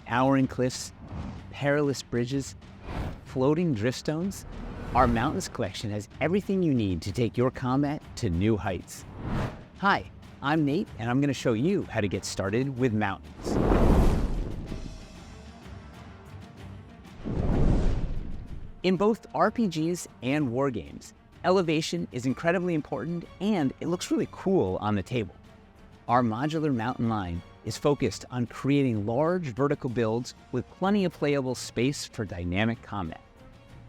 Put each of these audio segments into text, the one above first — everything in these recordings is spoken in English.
towering cliffs, perilous bridges, floating driftstones, our Mountains collection has everything you need to take your combat to new heights. Hi, I'm Nate, and I'm going to show you how to get started with Mountains. In both RPGs and wargames, elevation is incredibly important and it looks really cool on the table. Our modular mountain line is focused on creating large vertical builds with plenty of playable space for dynamic combat.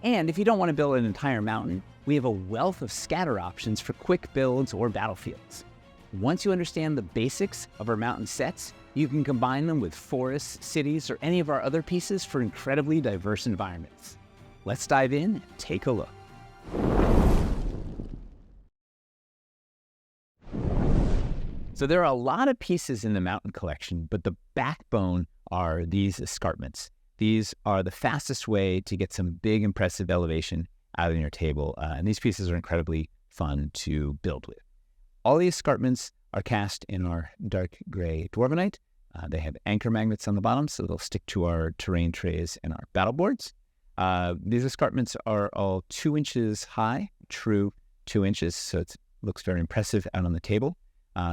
And if you don't want to build an entire mountain, we have a wealth of scatter options for quick builds or battlefields. Once you understand the basics of our mountain sets, you can combine them with forests, cities, or any of our other pieces for incredibly diverse environments. Let's dive in and take a look. So there are a lot of pieces in the mountain collection, but the backbone are these escarpments. These are the fastest way to get some big, impressive elevation out on your table, and these pieces are incredibly fun to build with. All the escarpments are cast in our dark gray dwarvenite. They have anchor magnets on the bottom, so they'll stick to our terrain trays and our battle boards. These escarpments are all 2 inches high, true 2 inches, so it looks very impressive out on the table.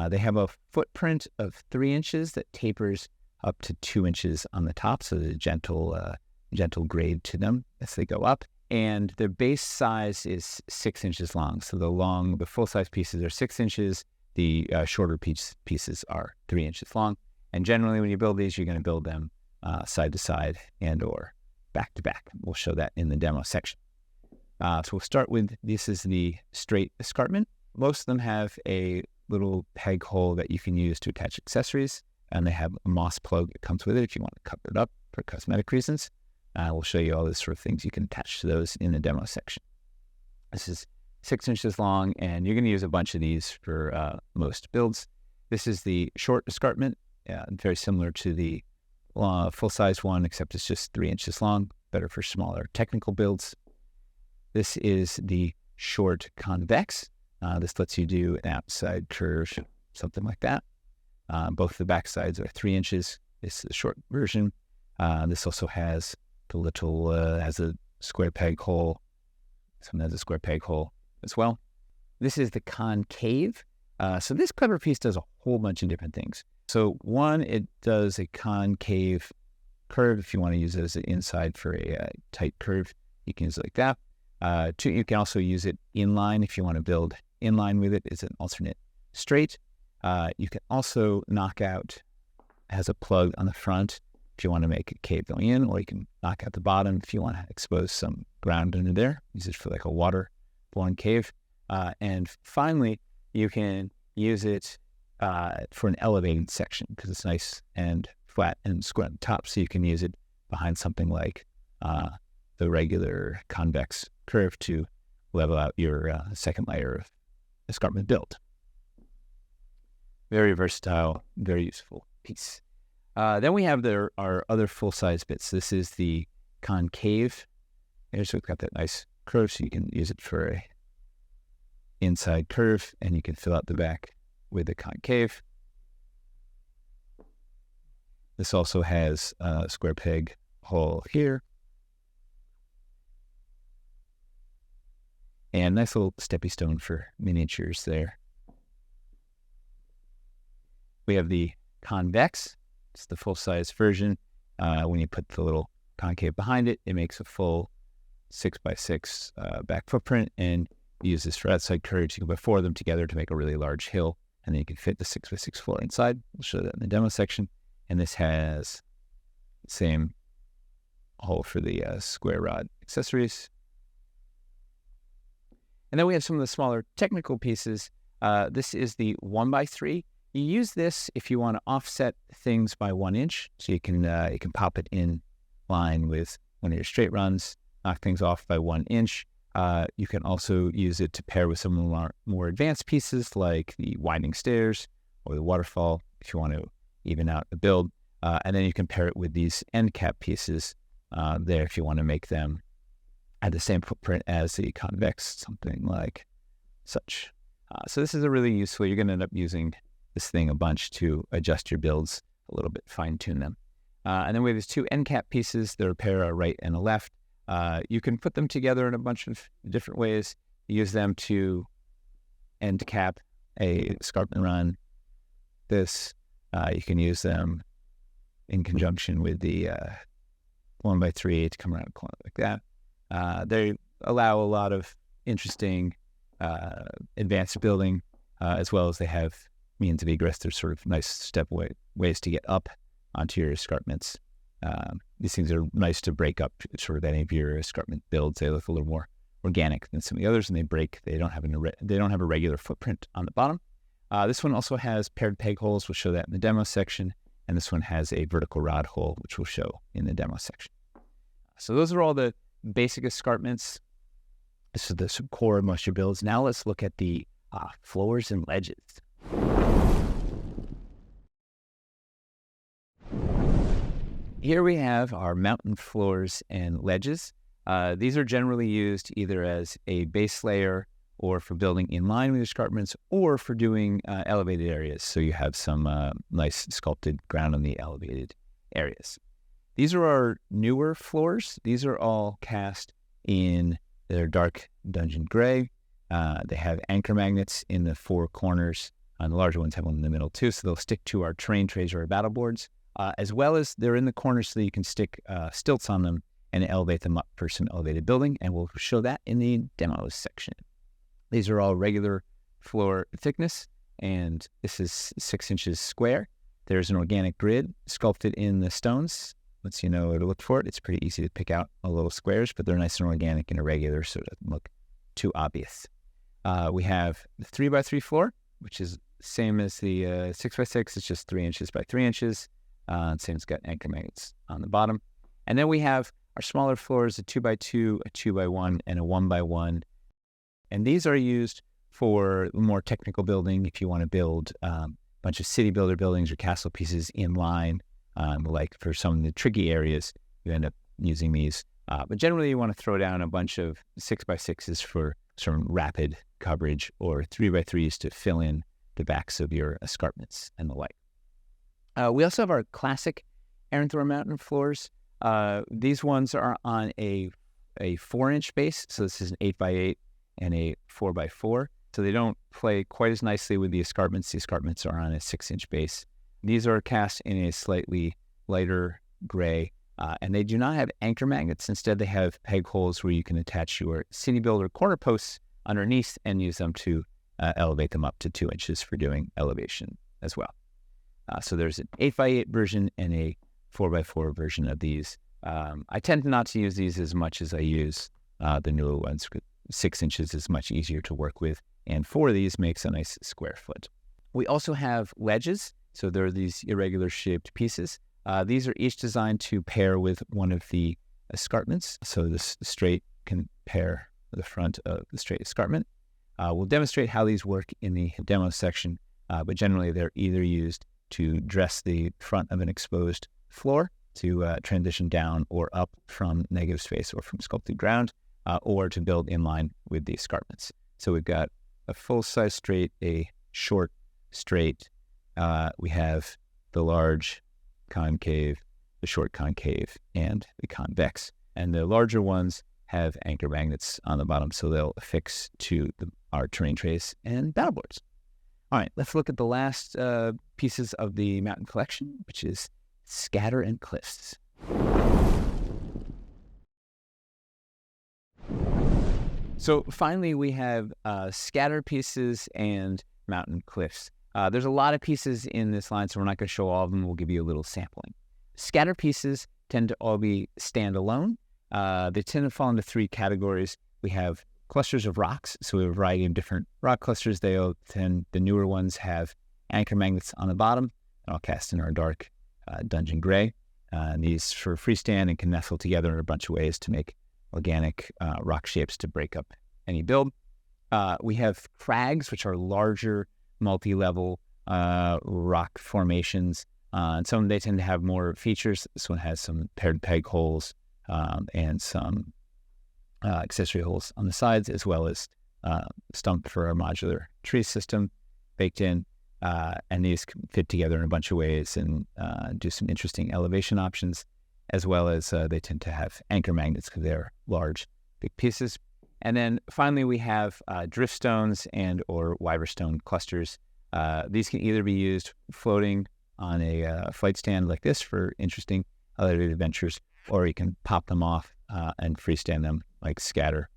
They have a footprint of 3 inches that tapers up to 2 inches on the top, so there's a gentle grade to them as they go up. And their base size is 6 inches long. So the full-size pieces are 6 inches. The shorter pieces are 3 inches long. And generally, when you build these, you're going to build them side to side and or back to back. We'll show that in the demo section. So we'll start with, this is the straight escarpment. Most of them have a little peg hole that you can use to attach accessories, and they have a moss plug that comes with it if you want to cover it up for cosmetic reasons. We'll show you all the sort of things you can attach to those in the demo section. This is 6 inches long, and you're going to use a bunch of these for most builds. This is the short escarpment, very similar to the full-size one, except it's just 3 inches long, better for smaller technical builds. This is the short convex. This lets you do an outside curve, something like that. Both the back sides are 3 inches. This is the short version. This also has the little, has a square peg hole. This one has a square peg hole as well. This is the concave. So this clever piece does a whole bunch of different things. So one, it does a concave curve. If you want to use it as an inside for a tight curve, you can use it like that. Two, you can also use it inline if you want to build inline with it as an alternate straight. You can also knock out, has a plug on the front if you want to make a cave going in, or you can knock out the bottom if you want to expose some ground under there. Use it for like a water-borne cave. And finally, you can use it for an elevated section because it's nice and flat and square on the top, so you can use it behind something like the regular convex curve to level out your second layer of escarpment build. Very versatile, very useful piece. Then we have our other full-size bits. This is the concave. Here, so we've got that nice curve, so you can use it for a inside curve, and you can fill out the back with the concave. This also has a square peg hole here. And nice little steppy stone for miniatures there. We have the convex. It's the full-size version. When you put the little concave behind it, it makes a full 6x6 back footprint, and you use this for outside curves. You can put 4 of them together to make a really large hill, and then you can fit the 6x6 floor inside. We'll show that in the demo section. And this has the same hole for the square rod accessories. And then we have some of the smaller technical pieces. This is the 1x3. You use this if you want to offset things by 1 inch. So you can pop it in line with one of your straight runs, knock things off by 1 inch. You can also use it to pair with some of the more advanced pieces like the winding stairs or the waterfall if you want to even out the build. And then you can pair it with these end cap pieces there if you want to make them at the same footprint as the convex, something like such. So this is a really useful, you're going to end up using this thing a bunch to adjust your builds a little bit, fine tune them. And then we have these two end cap pieces. They're a pair, a right and a left. You can put them together in a bunch of different ways. Use them to end cap a escarpment run. You can use them in conjunction with the 1x3 to come around a corner like that. They allow a lot of interesting advanced building, as well as they have means of egress. They're sort of nice ways to get up onto your escarpments. These things are nice to break up sort of any of your escarpment builds. They look a little more organic than some of the others, and they break. They don't have a regular footprint on the bottom. This one also has paired peg holes. We'll show that in the demo section. And this one has a vertical rod hole, which we'll show in the demo section. So those are all the basic escarpments. This is the core of most of your builds. Now let's look at the floors and ledges. Here we have our mountain floors and ledges. These are generally used either as a base layer or for building in line with your escarpments, or for doing elevated areas. So you have some nice sculpted ground on the elevated areas. These are our newer floors. These are all cast in their dark dungeon gray. They have anchor magnets in the four corners, and the larger ones have one in the middle too, so they'll stick to our terrain trays or our battle boards, as well as they're in the corners so that you can stick stilts on them and elevate them up for some elevated building, and we'll show that in the demos section. These are all regular floor thickness, and this is 6 inches square. There's an organic grid sculpted in the stones. Once you know where to look for it, it's pretty easy to pick out all little squares, but they're nice and organic and irregular, so it doesn't look too obvious. We have the 3x3 floor, which is the same as the 6x6. It's just 3 inches by 3 inches. Same, it's got anchor magnets on the bottom. And then we have our smaller floors, a 2x2, a 2x1, and a 1x1. And these are used for more technical building. If you want to build a bunch of city builder buildings or castle pieces in line, like for some of the tricky areas, you end up using these. But generally, you want to throw down a bunch of 6x6s for some rapid coverage, or 3x3s to fill in the backs of your escarpments and the like. We also have our classic Erinthor mountain floors. These ones are on a 4-inch base. So this is an 8x8 and a 4x4. So they don't play quite as nicely with the escarpments. The escarpments are on a 6-inch base. These are cast in a slightly lighter gray, and they do not have anchor magnets. Instead, they have peg holes where you can attach your city builder corner posts underneath and use them to elevate them up to 2 inches for doing elevation as well. So there's an 8x8 version and a 4x4 version of these. I tend not to use these as much as I use the newer ones. 6 inches is much easier to work with, and 4 of these makes a nice square foot. We also have ledges. So there are these irregular shaped pieces. These are each designed to pair with one of the escarpments. So this straight can pair the front of the straight escarpment. We'll demonstrate how these work in the demo section, but generally they're either used to dress the front of an exposed floor to transition down or up from negative space or from sculpted ground, or to build in line with the escarpments. So we've got a full-size straight, a short straight. We have the large concave, the short concave, and the convex. And the larger ones have anchor magnets on the bottom, so they'll affix to our terrain trays and battle boards. All right, let's look at the last pieces of the mountain collection, which is scatter and cliffs. So finally, we have scatter pieces and mountain cliffs. There's a lot of pieces in this line, so we're not going to show all of them. We'll give you a little sampling. Scatter pieces tend to all be standalone. They tend to fall into 3 categories. We have clusters of rocks, so we have a variety of different rock clusters. The newer ones have anchor magnets on the bottom, all cast in our dark dungeon gray. These for freestand and can nestle together in a bunch of ways to make organic rock shapes to break up any build. We have crags, which are larger, multi-level rock formations. And some they tend to have more features. This one has some paired peg holes and some accessory holes on the sides, as well as Stump for our modular tree system baked in. And these can fit together in a bunch of ways and do some interesting elevation options, as well as they tend to have anchor magnets because they're large, big pieces. And then finally, we have driftstones and or wyverstone clusters. These can either be used floating on a flight stand like this for interesting elevated adventures, or you can pop them off and freestand them like scatter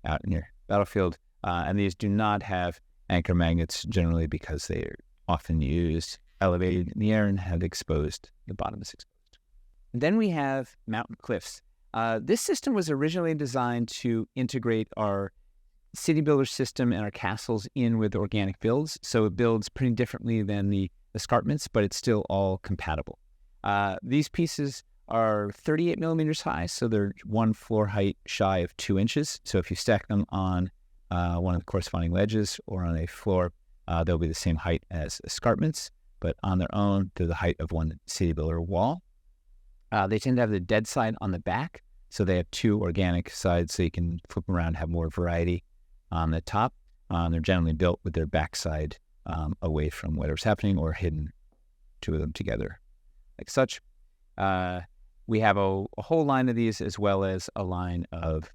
out in your battlefield. And these do not have anchor magnets generally because they are often used elevated in the air and have exposed, the bottom is exposed. And then we have mountain cliffs. This system was originally designed to integrate our city builder system and our castles in with organic builds. So it builds pretty differently than the escarpments, but it's still all compatible. These pieces are 38 millimeters high, so they're one floor height shy of 2 inches. So if you stack them on one of the corresponding ledges or on a floor, they'll be the same height as escarpments, but on their own, they're the height of one city builder wall. They tend to have the dead side on the back, so they have 2 organic sides, so you can flip them around and have more variety on the top. They're generally built with their backside away from whatever's happening or hidden, 2 of them together like such. We have a whole line of these, as well as a line of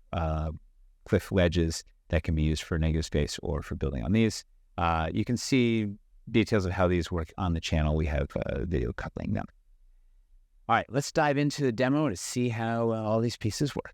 cliff ledges that can be used for negative space or for building on these. You can see details of how these work on the channel. We have a video coupling them. All right, let's dive into the demo to see how all these pieces work.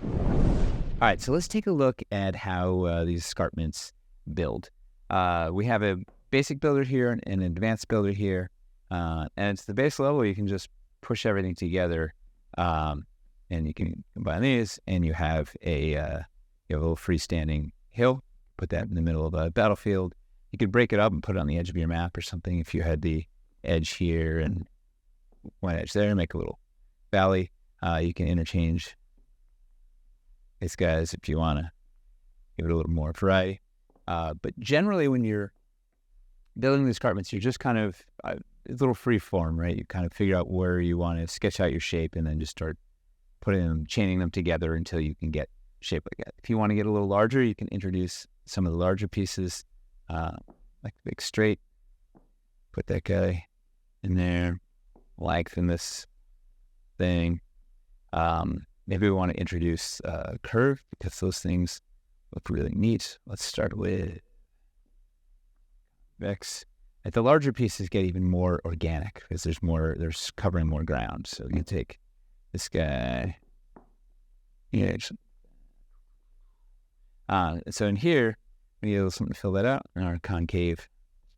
All right, so let's take a look at how these escarpments build. We have a basic builder here and an advanced builder here. And it's the base level. You can just push everything together and you can combine these, and you have a little freestanding hill. Put that in the middle of a battlefield. You could break it up and put it on the edge of your map or something if you had the edge here and one edge there, make a little valley. You can interchange these guys if you want to give it a little more variety. But generally, when you're building these escarpments, you're just kind of, it's a little free form, right? You kind of figure out where you want to sketch out your shape and then just start putting them, chaining them together until you can get shape like that. If you want to get a little larger, you can introduce some of the larger pieces, like the big straight, put that guy in there, lengthen this thing. Maybe we want to introduce a curve because those things look really neat. Let's start with Convex. Like the larger pieces get even more organic because there's covering more ground. So you take this guy. Yeah. So in here, we need something to fill that out, and our concave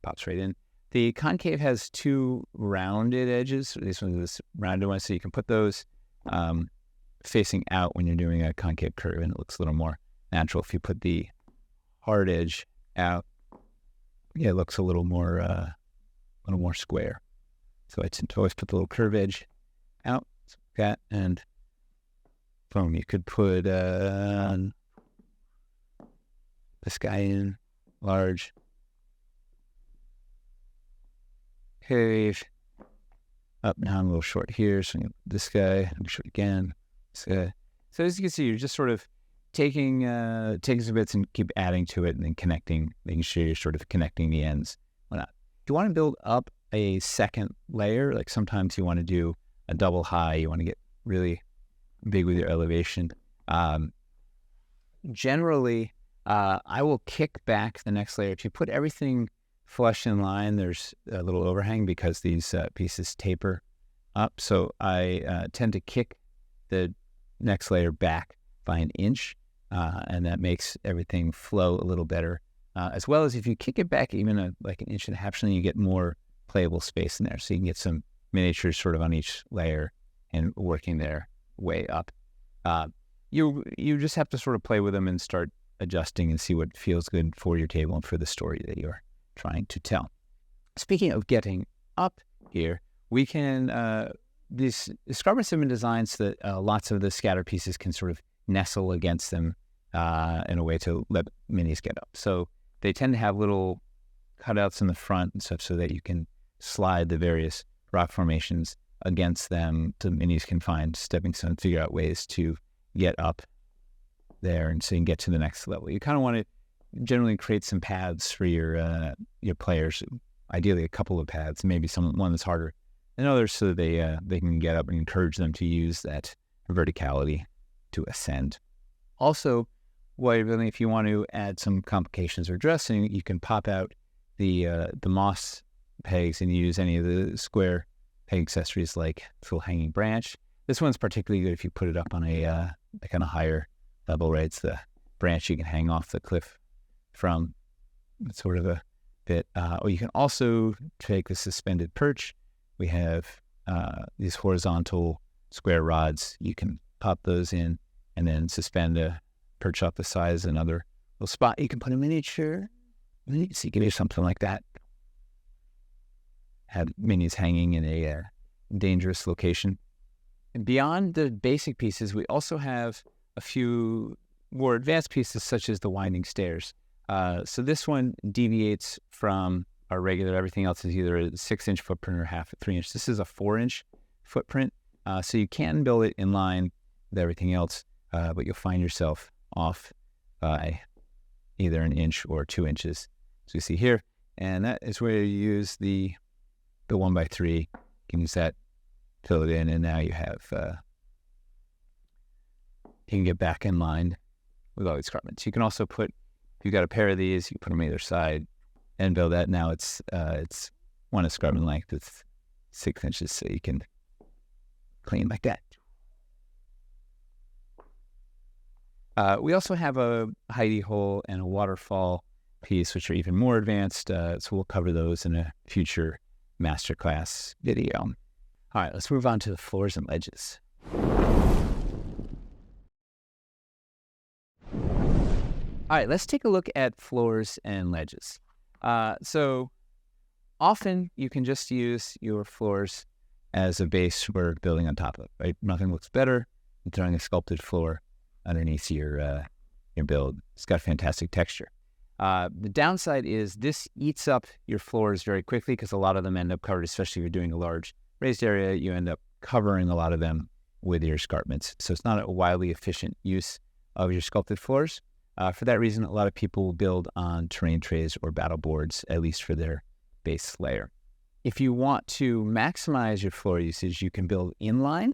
pops right in. The concave has 2 rounded edges. This one is this rounded one, so you can put those facing out when you're doing a concave curve, and it looks a little more natural. If you put the hard edge out, yeah, it looks a little more square. So I tend to always put the little curve edge out, like that, and boom, you could put this guy in large. Cave. Up now, I'm a little short here, so this guy, I'm short again. So as you can see, you're just sort of taking some bits and keep adding to it and then connecting, making sure you're sort of connecting the ends. Why not? If you want to build up a second layer, like sometimes you want to do a double high, you want to get really big with your elevation. Generally, I will kick back the next layer. If you put everything flush in line, there's a little overhang because these pieces taper up. So I tend to kick the next layer back by an inch, and that makes everything flow a little better. As well as if you kick it back even like an inch and a half, so then you get more playable space in there. So you can get some miniatures sort of on each layer and working their way up. You just have to sort of play with them and start adjusting and see what feels good for your table and for the story that you're trying to tell. Speaking of getting up here, we can, these escarpments have been designed so that lots of the scatter pieces can sort of nestle against them in a way to let minis get up. So they tend to have little cutouts in the front and stuff so that you can slide the various rock formations against them so minis can find stepping stones, figure out ways to get up there and so you can get to the next level. You kind of want to generally create some paths for your players. Ideally, a couple of paths, maybe one that's harder than others, so they can get up and encourage them to use that verticality to ascend. Also, if you want to add some complications or dressing, you can pop out the moss pegs and use any of the square peg accessories like this little hanging branch. This one's particularly good if you put it up on a higher level, right? It's the branch you can hang off the cliff from. It's sort of a bit. Or you can also take the suspended perch. We have these horizontal square rods. You can pop those in and then suspend a perch off the side as another little spot. You can put a miniature. So you can do something like that. Have minis hanging in a dangerous location. And beyond the basic pieces, we also have a few more advanced pieces, such as the winding stairs. So this one deviates from our regular. Everything else is either a 6-inch footprint or half a 3-inch. This is a 4-inch footprint. So you can build it in line with everything else, but you'll find yourself off by either an inch or 2 inches, as you see here. And that is where you use the 1x3. You can use that, fill it in, and now you have you can get back in line with all these escarpments. You can also if you've got a pair of these, you put them either side and build that. Now it's one escarpment length with 6 inches, so you can clean like that. We also have a Hideyhole and a Waterfall piece, which are even more advanced. So we'll cover those in a future masterclass video. All right, let's move on to the floors and ledges. All right, let's take a look at floors and ledges. So often you can just use your floors as a base for building on top of, right? Nothing looks better than throwing a sculpted floor underneath your build. It's got fantastic texture. The downside is this eats up your floors very quickly because a lot of them end up covered, especially if you're doing a large raised area. You end up covering a lot of them with your escarpments. So it's not a wildly efficient use of your sculpted floors. For that reason, a lot of people will build on terrain trays or battle boards, at least for their base layer. If you want to maximize your floor usage, you can build inline.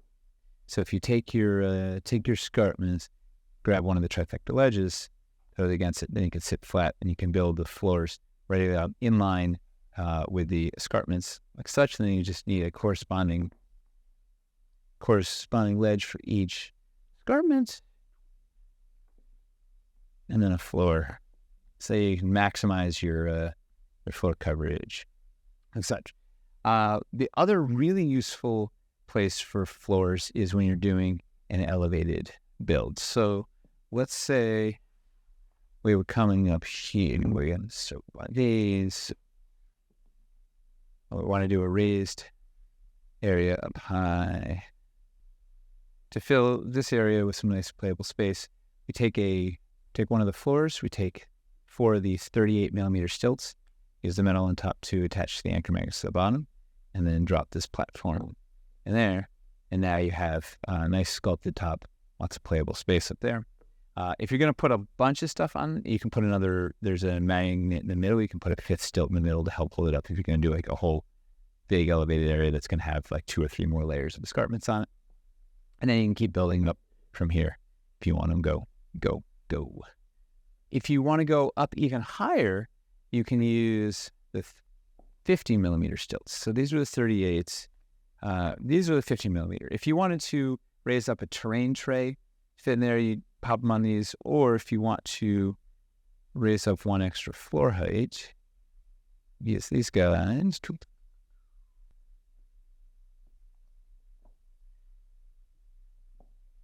So if you take your escarpments, grab one of the trifecta ledges, throw it against it, then you can sit flat and you can build the floors right out inline with the escarpments like such. And then you just need a corresponding ledge for each escarpment, and then a floor. So you can maximize your floor coverage and such. The other really useful place for floors is when you're doing an elevated build. So let's say we were coming up here. We're going to start one of these. We want to do a raised area up high. To fill this area with some nice playable space, we take one of the floors. We take 4 of these 38 millimeter stilts, use the metal on top to attach to the anchor magnets to the bottom, and then drop this platform in there. And now you have a nice sculpted top, lots of playable space up there. If you're going to put a bunch of stuff on, you can put there's a magnet in the middle. You can put a 5th stilt in the middle to help hold it up if you're going to do like a whole big elevated area that's going to have like 2 or 3 more layers of escarpments on it. And then you can keep building up from here if you want them go. If you want to go up even higher, you can use the 50 millimeter stilts. So these are the 38s. These are the 50 millimeter. If you wanted to raise up a terrain tray, fit in there, you pop them on these. Or if you want to raise up one extra floor height, use these guys.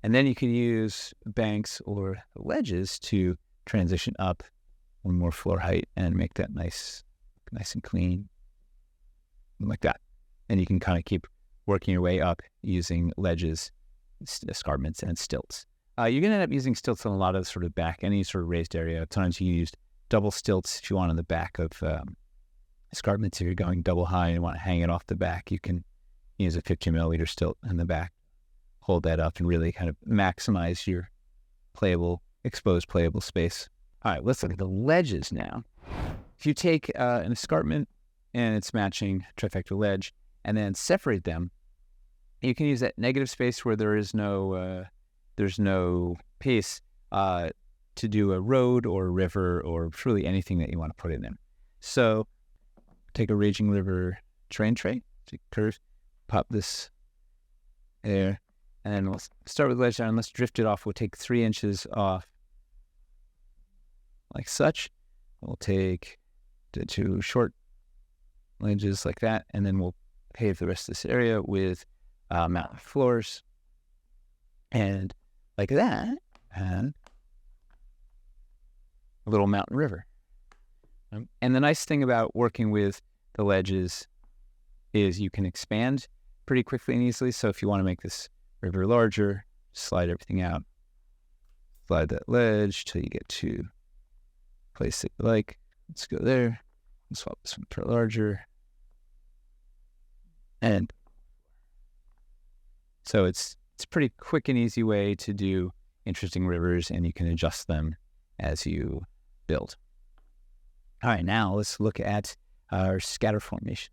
And then you can use banks or ledges to transition up one more floor height and make that nice and clean, like that. And you can kind of keep working your way up using ledges, escarpments, and stilts. You're going to end up using stilts on a lot of sort of back, any sort of raised area. Sometimes you can use double stilts if you want on the back of escarpments. If you're going double high and want to hang it off the back, you can use a 50 millimeter stilt in the back. Hold that up and really kind of maximize your exposed playable space. All right, let's look at the ledges now. If you take an escarpment and its matching trifecta ledge and then separate them, you can use that negative space where there's no piece to do a road or a river or truly anything that you want to put in them. So take a raging river terrain tray, curve, pop this there, and then we'll start with the ledge down. Let's drift it off. We'll take 3 inches off like such. We'll take the 2 short ledges like that, and then we'll pave the rest of this area with mountain floors. And like that, and a little mountain river. And the nice thing about working with the ledges is you can expand pretty quickly and easily. So if you want to make this river larger, slide everything out, slide that ledge till you get to a place that you like. Let's go there. Let's swap this one for larger. And so it's a pretty quick and easy way to do interesting rivers, and you can adjust them as you build. All right, now let's look at our scatter formations.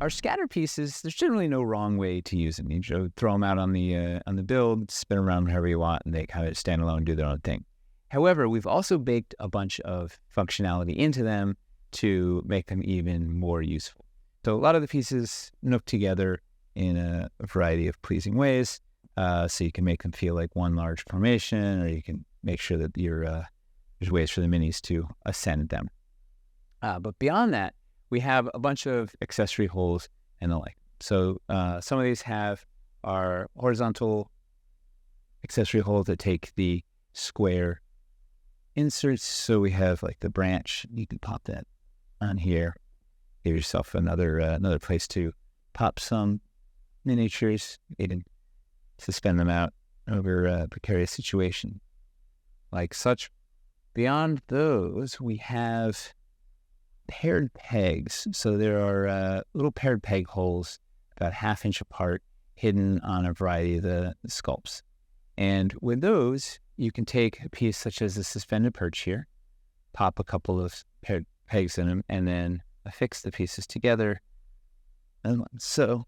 Our scatter pieces, there's generally no wrong way to use them. You throw them out on the build, spin around however you want, and they kind of stand alone and do their own thing. However, we've also baked a bunch of functionality into them to make them even more useful. So a lot of the pieces nook together in a variety of pleasing ways. So you can make them feel like one large formation, or you can make sure that there's ways for the minis to ascend them. But beyond that, we have a bunch of accessory holes and the like. So some of these have our horizontal accessory holes that take the square inserts. So we have like the branch. You can pop that on here. Give yourself another place to pop some miniatures. You can suspend them out over a precarious situation like such. Beyond those, we have paired pegs. So there are little paired peg holes about 1/2 inch apart, hidden on a variety of the sculpts. And with those, you can take a piece such as a suspended perch here, pop a couple of paired pegs in them, and then affix the pieces together. So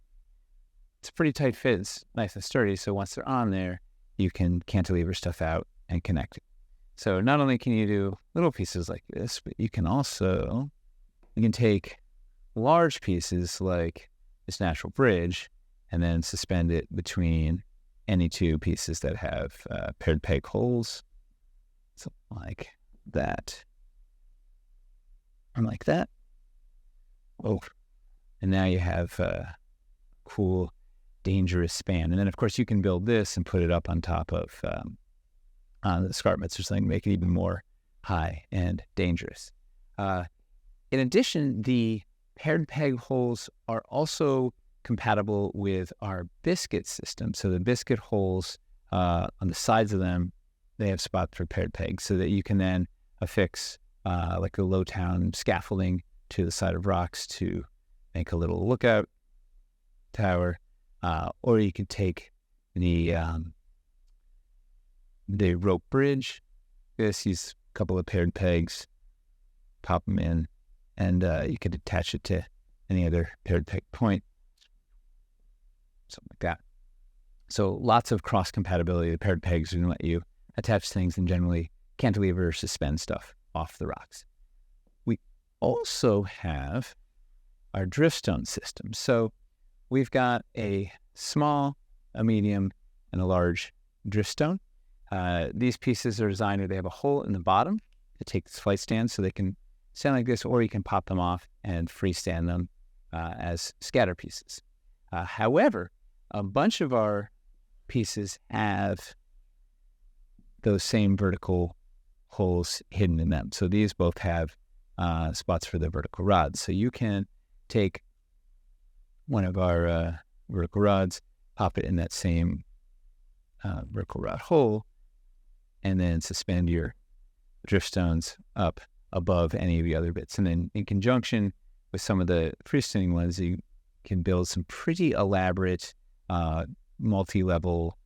it's a pretty tight fit. It's nice and sturdy. So once they're on there, you can cantilever stuff out and connect it. So not only can you do little pieces like this, but you can take large pieces like this natural bridge and then suspend it between any 2 pieces that have paired peg holes. So like that. And like that. Oh, and now you have a cool, dangerous span. And then, of course, you can build this and put it up on top of the escarpments or something to make it even more high and dangerous. In addition, the paired peg holes are also compatible with our biscuit system. So the biscuit holes on the sides of them, they have spots for paired pegs so that you can then affix like a low town scaffolding to the side of rocks to make a little lookout tower. Or you could take the rope bridge. Use a couple of paired pegs, pop them in, and you could attach it to any other paired peg point, something like that. So lots of cross compatibility. The paired pegs are going to let you attach things and generally cantilever or suspend stuff off the rocks. We also have our driftstone system. So we've got a small, a medium, and a large driftstone. These pieces are designed where they have a hole in the bottom to take this flight stand so they can stand like this, or you can pop them off and freestand them as scatter pieces. However, a bunch of our pieces have those same vertical holes hidden in them. So these both have spots for the vertical rods. So you can take one of our vertical rods, pop it in that same vertical rod hole, and then suspend your driftstones up above any of the other bits. And then in conjunction with some of the freestanding ones, you can build some pretty elaborate multi-level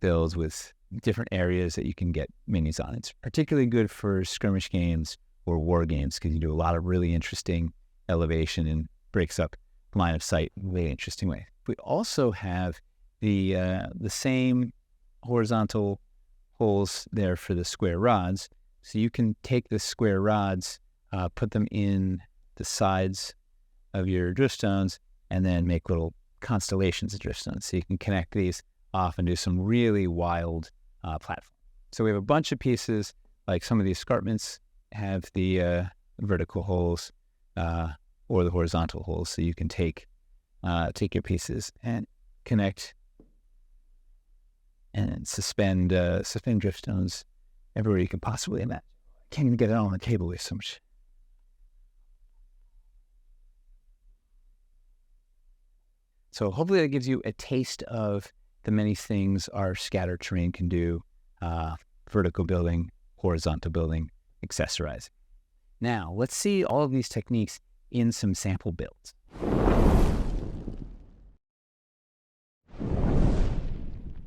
builds with different areas that you can get minis on. It's particularly good for skirmish games or war games because you do a lot of really interesting elevation and breaks up line of sight in a really interesting way. We also have the same horizontal holes there for the square rods. So you can take the square rods, put them in the sides of your driftstones, and then make little constellations of driftstones. So you can connect these off and do some really wild platform. So we have a bunch of pieces, like some of the escarpments have the vertical holes or the horizontal holes. So you can take your pieces and connect and suspend driftstones everywhere you can possibly imagine. Can't even get it on the table. There's so much. So hopefully that gives you a taste of the many things our scatter terrain can do: vertical building, horizontal building, accessorizing. Now let's see all of these techniques in some sample builds.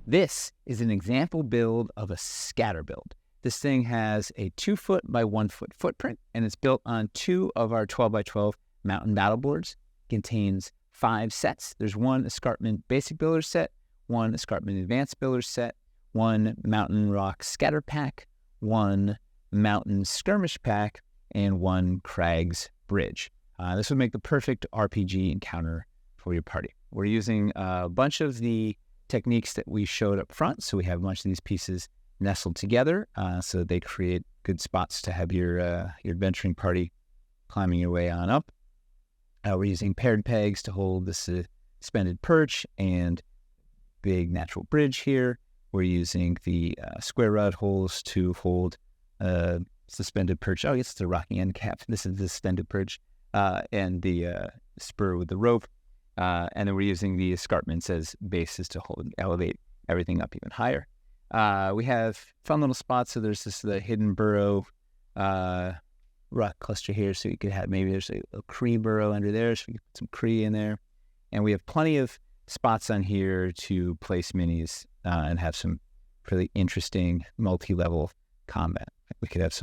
This is an example build of a scatter build. This thing has a 2 foot by 1 foot footprint, and it's built on 2 of our 12 by 12 mountain battle boards. It contains 5 sets. There's 1 Escarpment Basic Builder set, 1 Escarpment Advanced Builder set, 1 Mountain Rock Scatter Pack, 1 Mountain Skirmish Pack, and 1 Crags Bridge. This would make the perfect RPG encounter for your party. We're using a bunch of the techniques that we showed up front. So we have a bunch of these pieces nestled together so that they create good spots to have your adventuring party climbing your way on up. We're using paired pegs to hold the suspended perch and big natural bridge here. We're using the square rod holes to hold suspended perch. Oh, it's the rocking end cap. This is the suspended perch and the spur with the rope. And then we're using the escarpments as bases to elevate everything up even higher. We have fun little spots. So there's the hidden burrow rock cluster here. So you could have, maybe there's a Cree burrow under there. So we can put some Cree in there. And we have plenty of spots on here to place minis and have some really interesting multi-level combat. We could have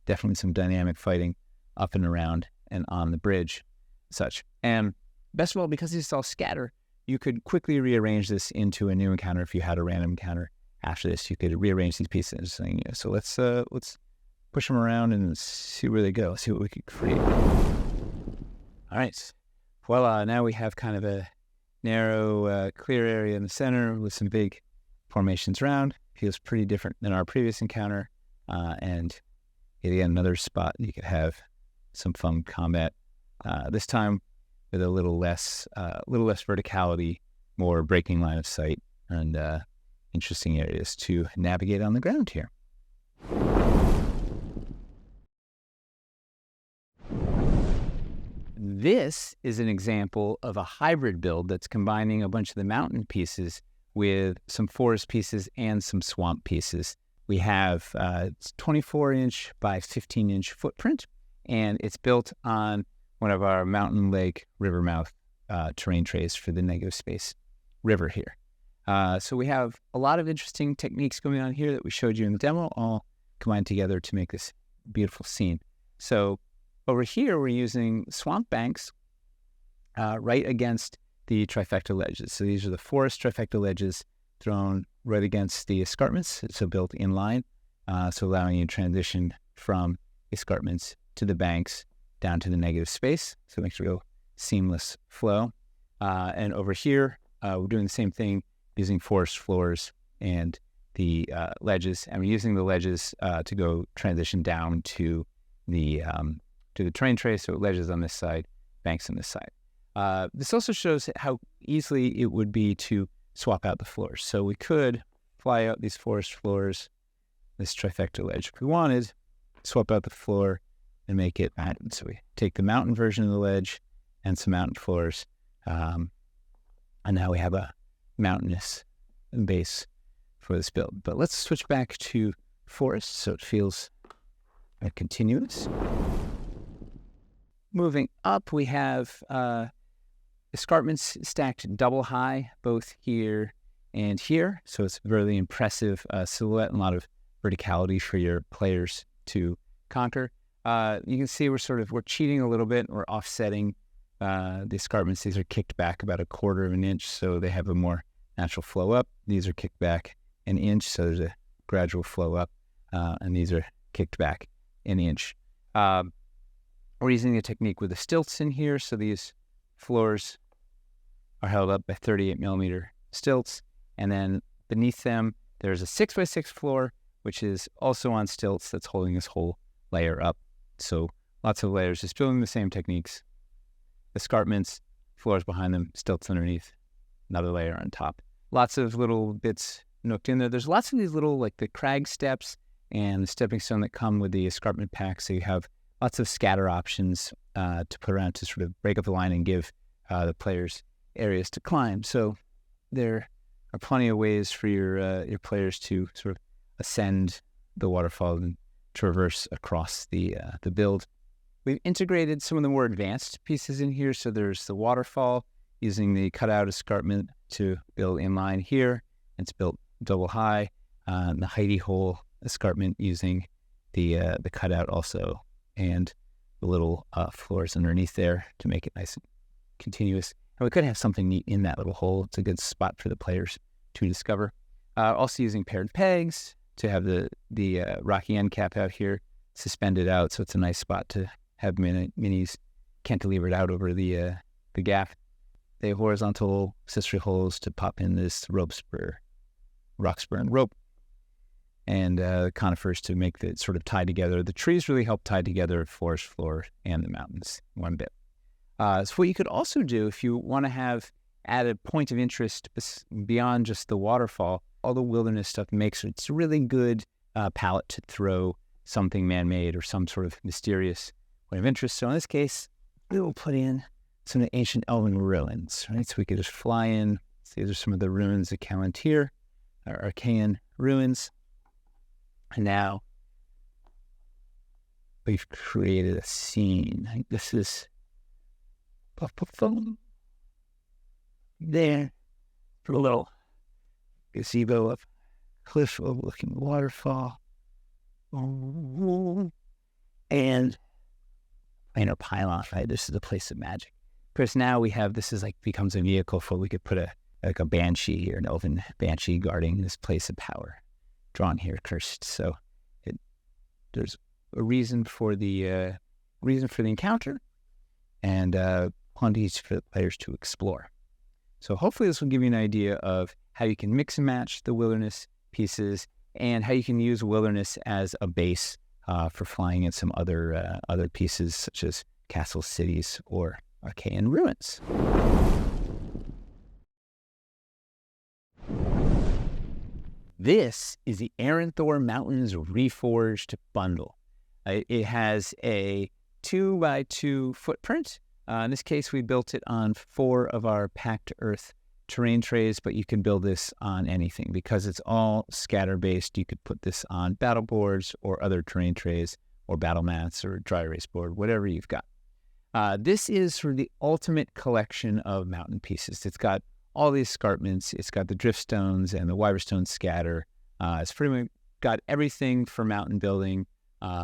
definitely some dynamic fighting up and around and on the bridge, such. And best of all, because these all scatter, you could quickly rearrange this into a new encounter. If you had a random encounter after this, you could rearrange these pieces. So let's push them around and see where they go. See what we could create. All right. Voila! Now we have kind of a narrow, clear area in the center with some big formations around. Feels pretty different than our previous encounter. And again, another spot you could have some fun combat. This time with a little less verticality, more breaking line of sight, and interesting areas to navigate on the ground here. This is an example of a hybrid build that's combining a bunch of the mountain pieces with some forest pieces and some swamp pieces. We have 24-inch by 15-inch footprint, and it's built on one of our mountain lake river mouth terrain trays for the negative space river here. So we have a lot of interesting techniques going on here that we showed you in the demo, all combined together to make this beautiful scene. So over here, we're using swamp banks right against the trifecta ledges. So these are the forest trifecta ledges thrown right against the escarpments, so built in line, so allowing you to transition from escarpments to the banks down to the negative space. So it makes a real seamless flow. And over here, we're doing the same thing using forest floors and the ledges. And we're using the ledges to go transition down to the terrain tray. So ledges on this side, banks on this side. This also shows how easily it would be to swap out the floors. So we could fly out these forest floors, this trifecta ledge. If we wanted, swap out the floor and make it mountain. So we take the mountain version of the ledge and some mountain floors. And now we have a mountainous base for this build. But let's switch back to forest so it feels continuous. Moving up, we have escarpments stacked double high, both here and here. So it's a really impressive silhouette and a lot of verticality for your players to conquer. You can see we're cheating a little bit. We're offsetting the escarpments. These are kicked back about 1/4 of an inch, so they have a more natural flow up. These are kicked back an inch, so there's a gradual flow up, and these are kicked back an inch. We're using a technique with the stilts in here, so these floors are held up by 38 millimeter stilts, and then beneath them there's a 6x6 floor, which is also on stilts, that's holding this whole layer up. So lots of layers, just building the same techniques. Escarpments, floors behind them, stilts underneath, another layer on top. Lots of little bits nooked in there. There's lots of these little, like the crag steps and the stepping stone that come with the escarpment pack, so you have lots of scatter options to put around to sort of break up the line and give the players areas to climb. So there are plenty of ways for your players to sort of ascend the waterfall and traverse across the build. We've integrated some of the more advanced pieces in here. So there's the waterfall using the cutout escarpment to build in line here. It's built double high. The Hideyhole escarpment using the cutout also, and the little floors underneath there to make it nice and continuous. And we could have something neat in that little hole. It's a good spot for the players to discover. Also using paired pegs to have the rocky end cap out here suspended out, so it's a nice spot to have minis cantilevered out over the gap. They have horizontal accessory holes to pop in this rock spur and rope, and conifers to make it sort of tie together. The trees really help tie together forest floor and the mountains one bit. So what you could also do if you want to have added point of interest beyond just the waterfall, all the wilderness stuff makes it's a really good palette to throw something man-made or some sort of mysterious point of interest. So in this case, we will put in some of the ancient elven ruins, right? So we could just fly in. So these are some of the ruins of Calantir, our Archaean ruins. And now we've created a scene. This is there for a little gazebo of cliff overlooking the waterfall. And a pylon, right? This is a place of magic. Of course, now we have, this is like becomes a vehicle for, we could put a banshee or an elven banshee guarding this place of power, drawn here, cursed. So there's a reason for the encounter, and quantities for the players to explore. So hopefully this will give you an idea of how you can mix and match the wilderness pieces, and how you can use wilderness as a base for flying in some other pieces, such as castles, cities, or Archaean ruins. This is the Erinthor Mountains Reforged bundle. It has a 2x2 footprint. In this case, we built it on 4 of our packed earth terrain trays, but you can build this on anything. Because it's all scatter-based, you could put this on battle boards or other terrain trays or battle mats or dry erase board, whatever you've got. This is sort of the ultimate collection of mountain pieces. It's got all these escarpments. It's got the driftstones and the wyverstone scatter. It's pretty much got everything for mountain building.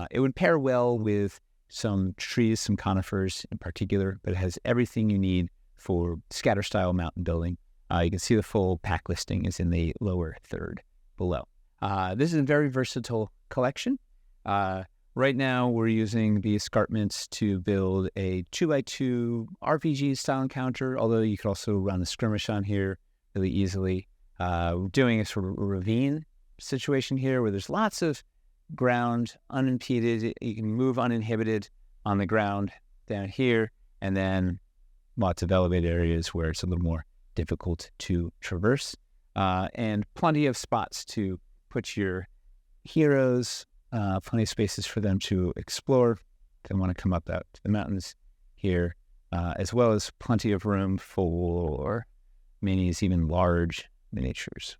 It would pair well with some trees, some conifers in particular, but it has everything you need for scatter-style mountain building. You can see the full pack listing is in the lower third below. This is a very versatile collection. Right now, we're using the escarpments to build a 2x2 RPG-style encounter, although you could also run a skirmish on here really easily. We're doing a sort of ravine situation here where there's lots of ground unimpeded. You can move uninhibited on the ground down here, and then lots of elevated areas where it's a little more difficult to traverse, and plenty of spots to put your heroes, plenty of spaces for them to explore if they want to come up out to the mountains here, as well as plenty of room for minis, even large miniatures.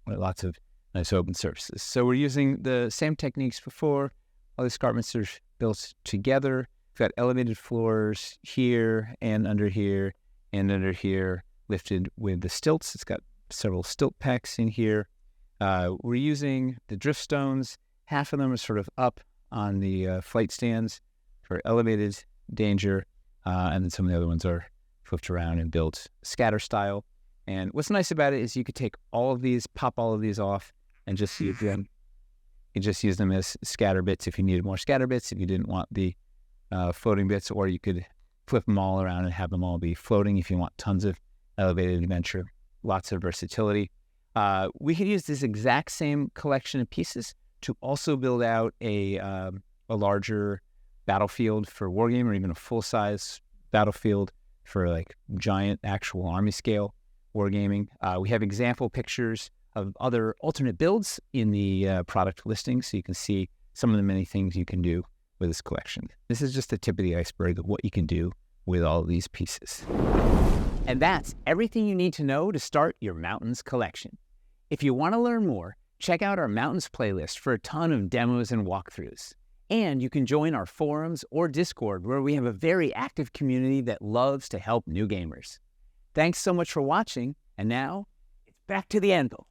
Lots of nice open surfaces. So we're using the same techniques before. All the escarpments are built together. We've got elevated floors here and under here and under here, lifted with the stilts. It's got several stilt packs in here. We're using the drift stones. Half of them are sort of up on the flight stands for elevated danger, and then some of the other ones are flipped around and built scatter style. And what's nice about it is you could take all of these, pop all of these off, and just use them. You just use them as scatter bits if you needed more scatter bits, if you didn't want the floating bits, or you could flip them all around and have them all be floating if you want tons of elevated adventure. Lots of versatility. We could use this exact same collection of pieces to also build out a larger battlefield for wargame, or even a full-size battlefield for like giant actual army scale wargaming. We have example pictures of other alternate builds in the product listing, so you can see some of the many things you can do with this collection. This is just the tip of the iceberg of what you can do with all of these pieces. And that's everything you need to know to start your Mountains collection. If you want to learn more, check out our Mountains playlist for a ton of demos and walkthroughs. And you can join our forums or Discord, where we have a very active community that loves to help new gamers. Thanks so much for watching, and now, it's back to the anvil.